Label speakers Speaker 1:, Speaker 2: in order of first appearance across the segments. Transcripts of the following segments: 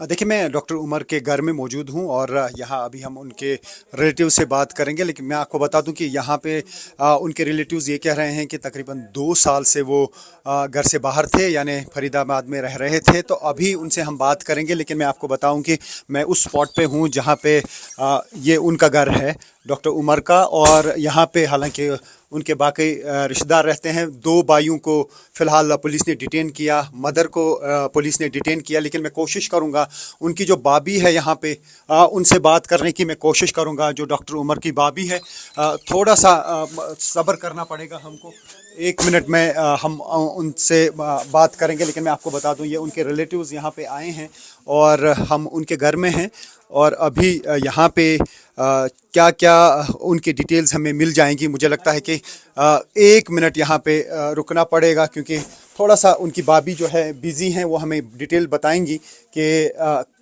Speaker 1: देखिए, मैं डॉक्टर उमर के घर में मौजूद हूँ और यहाँ अभी हम उनके रिलेटिव से बात करेंगे। लेकिन मैं आपको बता दूं कि यहाँ पे उनके रिलेटिव्स ये कह रहे हैं कि तकरीबन 2 साल से वो घर से बाहर थे, यानी फरीदाबाद में रह रहे थे। तो अभी उनसे हम बात करेंगे। लेकिन मैं आपको बताऊं कि मैं उस स्पॉट पे हूँ जहाँ पे ये उनका घर है डॉक्टर उमर का। और यहाँ पे हालांकि उनके बाकी रिश्तेदार रहते हैं। 2 भाइयों को फ़िलहाल पुलिस ने डिटेन किया, मदर को पुलिस ने डिटेन किया। लेकिन मैं कोशिश करूंगा, उनकी जो बाबी है यहाँ पे, उनसे बात करने की मैं कोशिश करूंगा। जो डॉक्टर उमर की बाबी है, थोड़ा सा सब्र करना पड़ेगा हमको। 1 मिनट में हम उनसे बात करेंगे। लेकिन मैं आपको बता दूं, ये उनके रिलेटिव्स यहाँ पे आए हैं और हम उनके घर में हैं। और अभी यहाँ पे क्या क्या उनकी डिटेल्स हमें मिल जाएंगी। मुझे लगता है कि 1 मिनट यहाँ पे रुकना पड़ेगा, क्योंकि थोड़ा सा उनकी भाभी जो है बिज़ी हैं। वो हमें डिटेल बताएंगी कि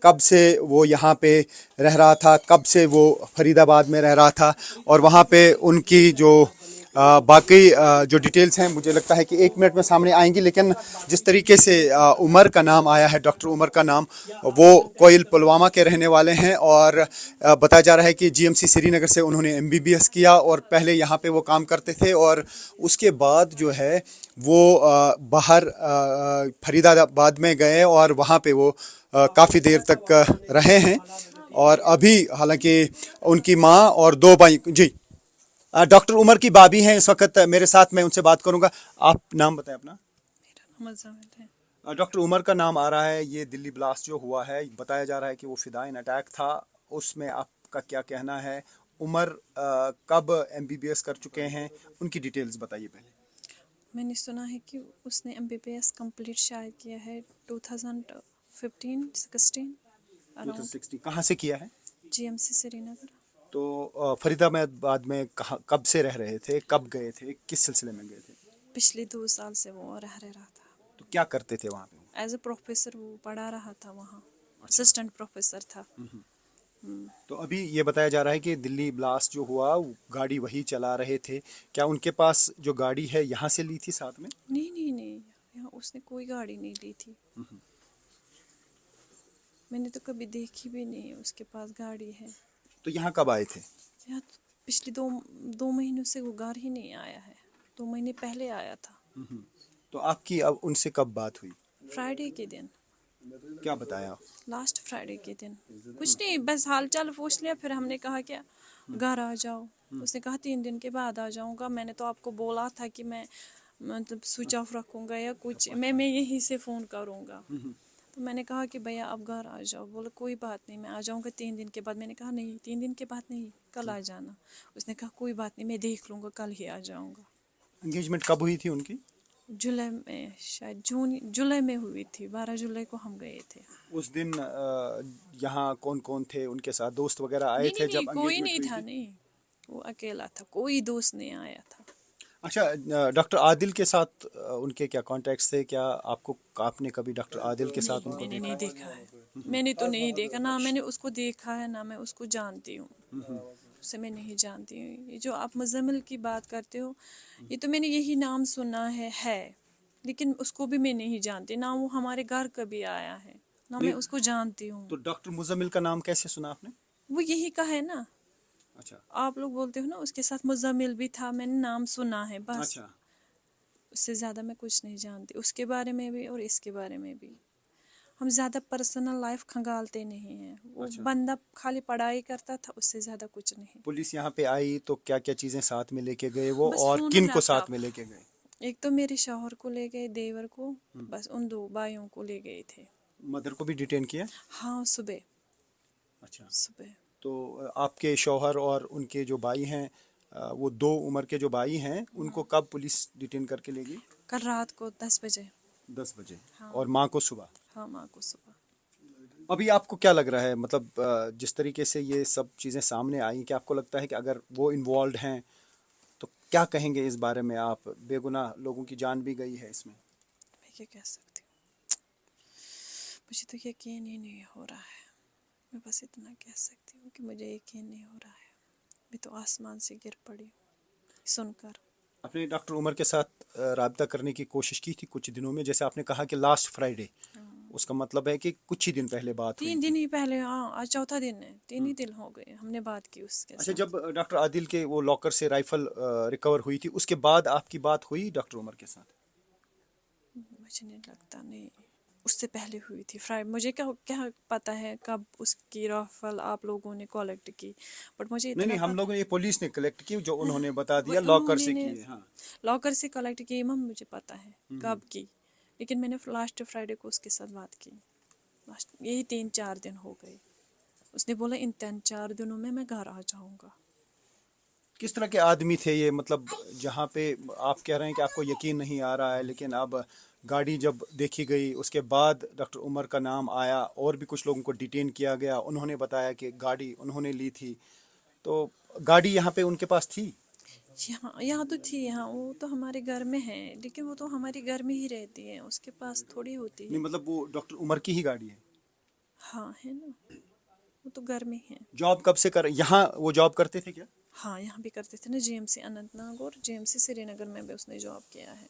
Speaker 1: कब से वो यहाँ पे रह रहा था, कब से वो फरीदाबाद में रह रहा था, और वहाँ पे उनकी जो बाकी जो डिटेल्स हैं, मुझे लगता है कि 1 मिनट में सामने आएंगी। लेकिन जिस तरीके से उमर का नाम आया है, डॉक्टर उमर का नाम, वो कोयल पुलवामा के रहने वाले हैं। और बताया जा रहा है कि जीएमसी श्रीनगर से उन्होंने एमबीबीएस किया और पहले यहाँ पे वो काम करते थे। और उसके बाद जो है वो बाहर फरीदाबाद में गए और वहाँ पे वो काफ़ी देर तक रहे हैं। और अभी हालांकि उनकी माँ और 2 भाई जी, डॉक्टर उमर की भाभी हैं इस वक्त मेरे साथ। मैं उनसे बात करूंगा। आप नाम बताएं अपना।
Speaker 2: मेरा नाम मुज़म्मिल है।
Speaker 1: डॉक्टर उमर का नाम आ रहा है। ये दिल्ली ब्लास्ट जो हुआ है, बताया जा रहा है कि वो फिदाइन अटैक था। उसमें आपका क्या कहना है? उमर कब एमबीबीएस कर चुके हैं? उनकी डिटेल्स बताइए पहले।
Speaker 2: मैंने सुना है कि उसने एमबीबीएस कंप्लीट शायद किया है 2015-16 अराउंड।
Speaker 1: 2016 कहाँ से किया है?
Speaker 2: जीएमसी श्रीनगर।
Speaker 1: तो फरीदाबाद में कहाँ, कब से रह रहे थे, कब गए थे, किस सिलसिले में गए थे?
Speaker 2: पिछले 2 साल से वो रहा था।
Speaker 1: तो क्या करते थे वहाँ पे?
Speaker 2: एज ए प्रोफेसर वो पढ़ा रहा था वहाँ, असिस्टेंट प्रोफेसर था।
Speaker 1: तो अभी ये बताया जा रहा है कि दिल्ली ब्लास्ट जो हुआ, गाड़ी वही चला रहे थे। क्या उनके पास जो गाड़ी है यहाँ से ली थी साथ में?
Speaker 2: नहीं नहीं नहीं, यहाँ उसने कोई गाड़ी नहीं ली थी। मैंने तो कभी देखी भी नहीं उसके पास गाड़ी है।
Speaker 1: तो यहाँ कब आए थे?
Speaker 2: यहाँ तो पिछले दो महीनों से वो घर ही नहीं आया है। 2 महीने पहले आया था,
Speaker 1: तो आपकी अब उनसे कब बात हुई?
Speaker 2: फ्राइडे के दिन।
Speaker 1: क्या बताया?
Speaker 2: लास्ट फ्राइडे के दिन कुछ नहीं, बस हाल चाल पूछ लिया। फिर हमने कहा क्या घर आ जाओ। उसने कहा 3 दिन के बाद आ जाऊंगा। मैंने तो आपको बोला था कि मैं मतलब स्विच ऑफ रखूंगा या कुछ, मैं यहीं से फ़ोन करूंगा। तो मैंने कहा कि भैया आप घर आ जाओ। बोला कोई बात नहीं, मैं आ जाऊंगा 3 दिन के बाद। मैंने कहा नहीं, 3 दिन के बाद नहीं, कल आ जाना। उसने कहा कोई बात नहीं, मैं देख लूंगा, कल ही आ जाऊंगा।
Speaker 1: एंगेजमेंट कब हुई थी उनकी?
Speaker 2: जुलाई में, शायद जुलाई में हुई थी। 12 जुलाई को हम गए थे।
Speaker 1: उस दिन यहाँ कौन कौन थे उनके साथ? दोस्त वगैरह आए
Speaker 2: नहीं नहीं
Speaker 1: थे
Speaker 2: नहीं,
Speaker 1: जब
Speaker 2: कोई
Speaker 1: एंगेजमेंट
Speaker 2: नहीं
Speaker 1: हुई
Speaker 2: था।
Speaker 1: थी?
Speaker 2: नहीं, वो अकेला था, कोई दोस्त नहीं आया था।
Speaker 1: अच्छा, डॉक्टर आदिल के साथ उनके क्या कॉन्टैक्ट्स थे? क्या आपने कभी डॉक्टर आदिल के साथ
Speaker 2: नहीं,
Speaker 1: उनको
Speaker 2: मैंने
Speaker 1: देखा?
Speaker 2: नहीं देखा है। मैंने तो नहीं देखा ना, मैंने उसको देखा है ना मैं उसको जानती हूँ। उसे मैं नहीं जानती हूँ। ये जो आप मुज़म्मिल की बात करते हो, ये तो मैंने यही नाम सुना है, लेकिन उसको भी मैं नहीं जानती ना। वो हमारे घर कभी आया है ना, मैं
Speaker 1: नहीं,
Speaker 2: उसको जानती हूँ।
Speaker 1: तो डॉक्टर मुजम्मिल का नाम कैसे सुना आपने?
Speaker 2: वो यही का है ना।
Speaker 1: अच्छा।
Speaker 2: आप लोग बोलते हो ना उसके साथ मुज़म्मिल भी था, मैंने नाम सुना है बस।
Speaker 1: अच्छा।
Speaker 2: उससे ज़्यादा मैं कुछ नहीं जानती, उसके बारे में भी और इसके बारे में भी। हम ज़्यादा पर्सनल लाइफ खंगालते नहीं हैं। वो
Speaker 1: अच्छा,
Speaker 2: बंदा खाली पढ़ाई करता था, उससे ज़्यादा कुछ नहीं।
Speaker 1: पुलिस यहाँ पे आई तो क्या क्या चीजें साथ में लेके गए वो,
Speaker 2: बस
Speaker 1: और
Speaker 2: फ़ोन और
Speaker 1: किन को साथ
Speaker 2: लैपटॉप।
Speaker 1: में लेके गए?
Speaker 2: एक तो मेरे शौहर को ले गए, देवर को, बस उन 2 भाइयों को ले गए थे।
Speaker 1: मदर को भी डिटेन किया?
Speaker 2: हाँ, सुबह
Speaker 1: अच्छा।
Speaker 2: सुबह।
Speaker 1: तो आपके शौहर और उनके जो भाई हैं, वो 2 उम्र के जो भाई हैं, उनको कब पुलिस डिटेन करके ले गई?
Speaker 2: कल रात को 10 बजे।
Speaker 1: 10 बजे।
Speaker 2: हाँ।
Speaker 1: और माँ को सुबह?
Speaker 2: हाँ, माँ को सुबह।
Speaker 1: अभी आपको क्या लग रहा है, मतलब जिस तरीके से ये सब चीज़ें सामने आई, क्या आपको लगता है कि अगर वो इन्वॉल्व हैं तो क्या कहेंगे इस बारे में आप? बेगुनाह लोगों की जान भी गई है इसमें।
Speaker 2: मैं क्या कह सकती हूँ, मुझे तो यकीन ही नहीं हो रहा है। मैं बस इतना कह सकती हूँ कि मुझे यकीन नहीं हो रहा है। मैं तो आसमान से गिर पड़ी हूँ सुनकर।
Speaker 1: आपने डॉक्टर उमर के साथ राब्ता करने की कोशिश की थी कुछ दिनों में, जैसे आपने कहा कि लास्ट फ्राइडे, اس کا مطلب ہے کہ کچھ ہی دن پہلے بات ہوئی
Speaker 2: 3
Speaker 1: تھی.
Speaker 2: دن ہی پہلے. ہاں آج چوتھا دن ہے. 3 ہی دن ہو گئے ہم نے بات کی اس کے
Speaker 1: اچھا،
Speaker 2: ساتھ.
Speaker 1: جب ڈاکٹر عادل کے وہ لاکر سے رائفل ریکور ہوئی تھی اس کے بعد آپ کی بات ہوئی ڈاکٹر عمر کے ساتھ؟
Speaker 2: مجھے نہیں لگتا. نہیں اس سے پہلے ہوئی تھی مجھے کیا پتا ہے کب اس کی رائفل آپ لوگوں نے کلیکٹ کی. بٹ مجھے
Speaker 1: نہیں
Speaker 2: اتنا
Speaker 1: نہیں، ہم لوگوں نے، یہ پولیس نے کلیکٹ کی جو انہوں نے بتا دیا
Speaker 2: انہوں
Speaker 1: لاکر سے
Speaker 2: نے
Speaker 1: کی. ہاں،
Speaker 2: لاکر سے کلیکٹ کی مجھے پتا ہے کب کی. لیکن میں نے لاسٹ فرائیڈے کو اس کے ساتھ بات کی. یہی 3-4 دن ہو گئے. اس نے بولا ان 3-4 دنوں میں گھر آ جاؤں گا.
Speaker 1: کس طرح کے آدمی تھے یہ؟ مطلب جہاں پہ آپ کہہ رہے ہیں کہ آپ کو یقین نہیں آ رہا ہے، لیکن اب گاڑی جب دیکھی گئی اس کے بعد ڈاکٹر عمر کا نام آیا اور بھی کچھ لوگوں کو ڈیٹین کیا گیا، انہوں نے بتایا کہ گاڑی انہوں نے لی تھی. تو گاڑی یہاں پہ ان کے پاس تھی؟
Speaker 2: یہاں تو تھی. یہاں وہ تو ہمارے گھر میں ہے لیکن وہ تو ہمارے گھر میں ہی رہتی ہے. اس کے پاس تھوڑی ہوتی ہے.
Speaker 1: نہیں مطلب وہ ڈاکٹر عمر کی ہی گاڑی ہے؟
Speaker 2: ہاں ہے نا، وہ تو گھر میں ہے.
Speaker 1: جاب کب سے یہاں وہ جاب کرتے تھے کیا؟
Speaker 2: ہاں یہاں بھی کرتے تھے نا. G M C Anant Nag اور جی ایم سی سری نگر میں بھی اس نے جاب کیا ہے.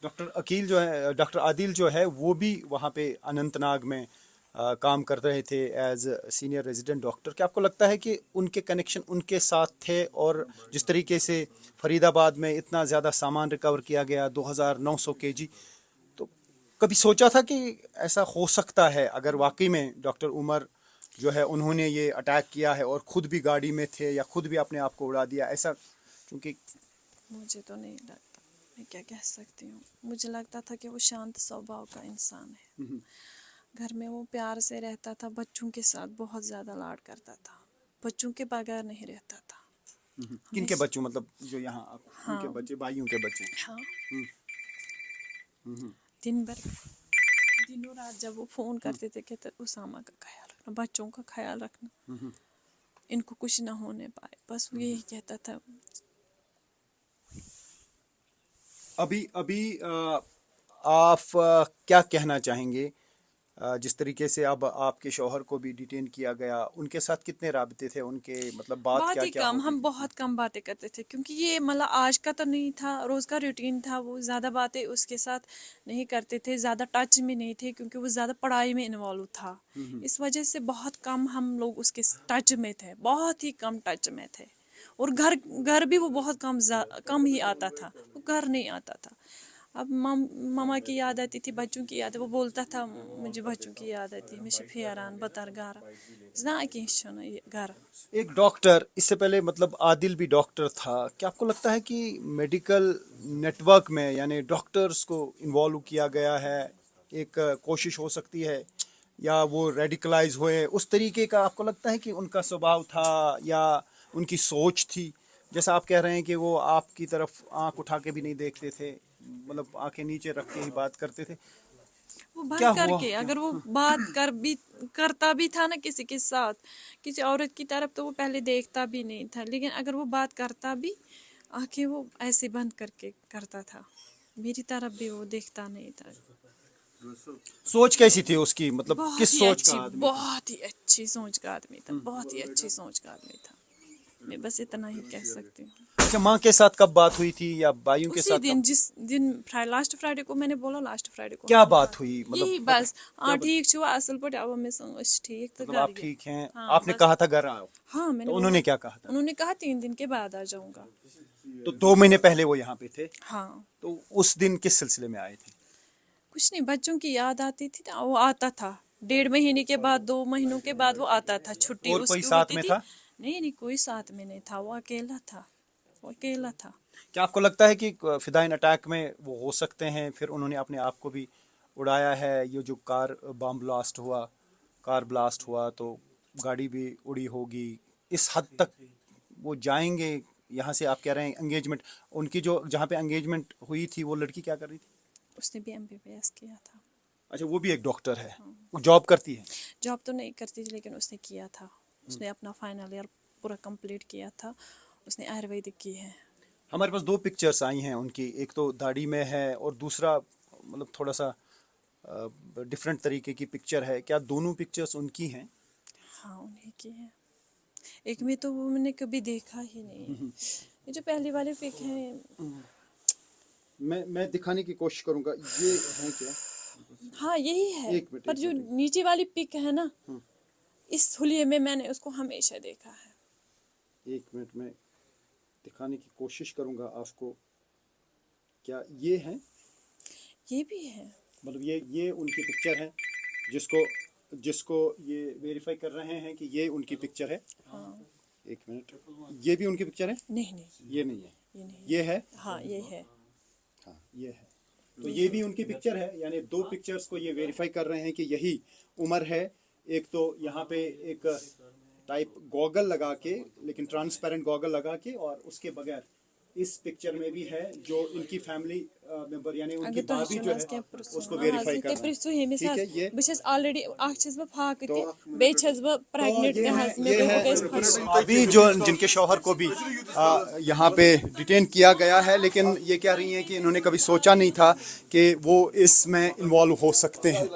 Speaker 1: ڈاکٹر عقیل جو ہے، ڈاکٹر عادل جو ہے وہ بھی وہاں پہ اننت ناگ میں کام کر رہے تھے ایز سینئر ریزیڈنٹ ڈاکٹر. کیا آپ کو لگتا ہے کہ ان کے کنیکشن ان کے ساتھ تھے؟ اور جس طریقے سے فرید آباد میں اتنا زیادہ سامان ریکور کیا گیا 2900 kg، تو کبھی سوچا تھا کہ ایسا ہو سکتا ہے اگر واقعی میں ڈاکٹر عمر جو ہے انہوں نے یہ اٹیک کیا ہے اور خود بھی گاڑی میں تھے یا خود بھی اپنے آپ کو اڑا دیا ایسا؟ چونکہ
Speaker 2: مجھے تو نہیں لگتا. میں کیا کہہ سکتی ہوں. مجھے لگتا تھا کہ وہ شانت سوبھاؤ کا انسان ہے. گھر میں وہ پیار سے رہتا تھا. بچوں کے ساتھ بہت زیادہ لاڈ کرتا تھا. بچوں کے بغیر نہیں رہتا تھا.
Speaker 1: کن کے بچوں؟ مطلب جو یہاں ان کے
Speaker 2: ہاں
Speaker 1: بچے، بھائیوں کے بچے؟
Speaker 2: ہاں دن بھر دنوں رات جب وہ فون کرتے تھے کہتے اسامہ کا خیال رکھنا، بچوں کا خیال رکھنا، ان کو کچھ نہ ہونے پائے. بس وہ یہی کہتا تھا.
Speaker 1: ابھی آپ کیا کہنا چاہیں گے جس طریقے سے اب آپ کے شوہر کو بھی ڈیٹین کیا گیا؟ ان کے ساتھ کتنے رابطے تھے ان کے؟ مطلب بات
Speaker 2: بات
Speaker 1: کیا
Speaker 2: ہی
Speaker 1: کیا
Speaker 2: کم.
Speaker 1: ہوتی
Speaker 2: ہم
Speaker 1: تھی؟
Speaker 2: بہت کم باتیں کرتے تھے کیونکہ یہ مطلب آج کا تو نہیں تھا. روز کا روٹین تھا. وہ زیادہ باتیں اس کے ساتھ نہیں کرتے تھے. زیادہ ٹچ میں نہیں تھے کیونکہ وہ زیادہ پڑھائی میں انوالو تھا. اس وجہ سے بہت کم ہم لوگ اس کے ٹچ میں تھے. بہت ہی کم ٹچ میں تھے. اور گھر بھی وہ بہت کم ہی آتا تھا. وہ گھر نہیں آتا تھا. اب ماما کی یاد آتی تھی، بچوں کی یاد. وہ بولتا تھا مجھے بچوں کی یاد آتی، میں پھیران بطر گھر زنا یہ گھر.
Speaker 1: ایک ڈاکٹر، اس سے پہلے مطلب عادل بھی ڈاکٹر تھا، کیا آپ کو لگتا ہے کہ میڈیکل نیٹ ورک میں یعنی ڈاکٹرز کو انوالو کیا گیا ہے؟ ایک کوشش ہو سکتی ہے یا وہ ریڈیکلائز ہوئے اس طریقے کا؟ آپ کو لگتا ہے کہ ان کا سوبھاؤ تھا یا ان کی سوچ تھی؟ جیسا آپ کہہ رہے ہیں کہ وہ آپ کی طرف آنکھ اٹھا کے بھی نہیں دیکھتے تھے، مطلب آنکھیں نیچے رکھ کے ہی بات کرتے تھے.
Speaker 2: وہ بھر
Speaker 1: کیا
Speaker 2: کر
Speaker 1: ہوا
Speaker 2: کے
Speaker 1: کیا؟
Speaker 2: اگر وہ بات کرتا بھی تھا نا کسی کے ساتھ، کسی عورت کی طرف، تو وہ پہلے دیکھتا بھی نہیں تھا. لیکن اگر وہ بات کرتا بھی، آنکھیں وہ ایسے بند کر کے کرتا تھا. میری طرف بھی وہ دیکھتا نہیں تھا.
Speaker 1: سوچ کیسی تھی اس کی؟ مطلب
Speaker 2: بہت
Speaker 1: کس
Speaker 2: ہی
Speaker 1: سوچ کا
Speaker 2: اچھی،
Speaker 1: آدمی تھا؟
Speaker 2: بہت ہی اچھی سوچ کا آدمی تھا. بہت ہی اچھی سوچ کا آدمی تھا. میں بس اتنا ہی کہہ سکتی ہوں.
Speaker 1: اچھا، ماں کے ساتھ کب بات ہوئی تھی یا بھائیوں کے
Speaker 2: اسی
Speaker 1: ساتھ
Speaker 2: دن
Speaker 1: کب؟
Speaker 2: جس دن لاسٹ فرائیڈے کو میں نے بولا، لاسٹ فرائیڈے کو ہم
Speaker 1: کیا
Speaker 2: نے
Speaker 1: بات ہوئی؟ مطلب
Speaker 2: یہی بس. ہاں
Speaker 1: کیا
Speaker 2: ٹھیک چھو اصل پہ اب میں ٹھیک تو
Speaker 1: مطلب
Speaker 2: گھر
Speaker 1: آپ
Speaker 2: گیا.
Speaker 1: ٹھیک ہیں؟
Speaker 2: ہاں
Speaker 1: آپ نے
Speaker 2: بس.
Speaker 1: کہا تھا گھر آؤ،
Speaker 2: ہاں میں نے
Speaker 1: تو انہوں
Speaker 2: بولا.
Speaker 1: نے کیا کہا تھا؟
Speaker 2: انہوں نے کہا 3 دن کے بعد آ جاؤں گا.
Speaker 1: تو 2 مہینے پہلے وہ یہاں پہ تھے،
Speaker 2: ہاں
Speaker 1: تو اس دن کس سلسلے میں آئے تھے؟
Speaker 2: کچھ نہیں، بچوں کی یاد آتی تھی نا. وہ آتا تھا 1.5 مہینے کے بعد، 2 مہینوں کے بعد وہ آتا تھا. چھٹی
Speaker 1: اور
Speaker 2: اس
Speaker 1: کوئی
Speaker 2: کی
Speaker 1: ساتھ
Speaker 2: ہوتی
Speaker 1: میں
Speaker 2: تھی.
Speaker 1: تھا؟
Speaker 2: نہیں کوئی ساتھ میں نہیں تھا. وہ اکیلا تھا. وہ اکیلا تھا.
Speaker 1: کیا آپ کو لگتا ہے کہ فدائین اٹیک میں وہ ہو سکتے ہیں؟ پھر انہوں نے اپنے آپ کو بھی اڑایا ہے. یہ جو کار بلاسٹ ہوا تو گاڑی بھی اڑی ہوگی. اس حد تک وہ جائیں گے یہاں سے؟ آپ کہہ رہے ہیں انگیجمنٹ ان کی، جو جہاں پہ انگیجمنٹ ہوئی تھی وہ لڑکی کیا کر رہی تھی؟
Speaker 2: اس نے بھی MBBS کیا تھا.
Speaker 1: اچھا، وہ بھی ایک ڈاکٹر ہے، وہ جاب کرتی ہے؟
Speaker 2: جاب تو نہیں کرتی تھی لیکن اس نے کیا تھا. اس نے اپنا فائنل ایئر پورا کمپلیٹ کیا تھا. اس نے آیورویدک کی ہے.
Speaker 1: ہمارے پاس 2 پکچرس آئی ہیں ان کی. ایک تو داڑھی میں ہے اور دوسرا مطلب تھوڑا سا ڈفرینٹ طریقے کی پکچر ہے. کیا دونوں پکچرس ان کی ہیں؟
Speaker 2: ہاں انہیں کی ہے. ایک میں تو وہ میں نے کبھی دیکھا ہی نہیں ہے. یہ جو پہلی والی پک ہے،
Speaker 1: میں دکھانے کی کوشش کروں گا. یہ ہیں کیا؟
Speaker 2: हाँ यही है,
Speaker 1: एक मिनट,
Speaker 2: पर
Speaker 1: एक
Speaker 2: जो
Speaker 1: मिनट।
Speaker 2: नीचे वाली पिक है ना, इस हुलिये में मैंने उसको हमेशा देखा है।
Speaker 1: 1 मिनट में दिखाने की कोशिश करूंगा आपको। क्या ये है?
Speaker 2: ये भी है।
Speaker 1: मतलब ये उनकी पिक्चर है जिसको जिसको ये वेरीफाई कर रहे हैं कि ये उनकी पिक्चर है।
Speaker 2: हाँ
Speaker 1: 1 मिनट, ये भी उनकी पिक्चर है?
Speaker 2: नहीं नहीं,
Speaker 1: ये नहीं है,
Speaker 2: ये नहीं,
Speaker 1: ये है।
Speaker 2: हाँ ये है।
Speaker 1: हाँ ये है, तो ये भी उनकी पिक्चर है। यानी दो पिक्चर्स को ये वेरीफाई कर रहे हैं कि यही उम्र है। एक तो यहाँ पे एक टाइप गॉगल लगा के, लेकिन ट्रांसपेरेंट गॉगल लगा के, और उसके बगैर इस पिक्चर में भी है जो इनकी फैमिली मेंबर यानी उनकी
Speaker 2: अगर
Speaker 1: भाभी जो है उसको वेरीफाई कर रहे हैं। ठीक है, ये
Speaker 2: ऑलरेडी फाक प्रेग्नेंट
Speaker 1: अभी जो जिनके शौहर को भी यहाँ पे डिटेन किया गया है, लेकिन ये कह रही हैं कि इन्होंने कभी सोचा नहीं था कि वो इसमें इन्वॉल्व हो सकते हैं।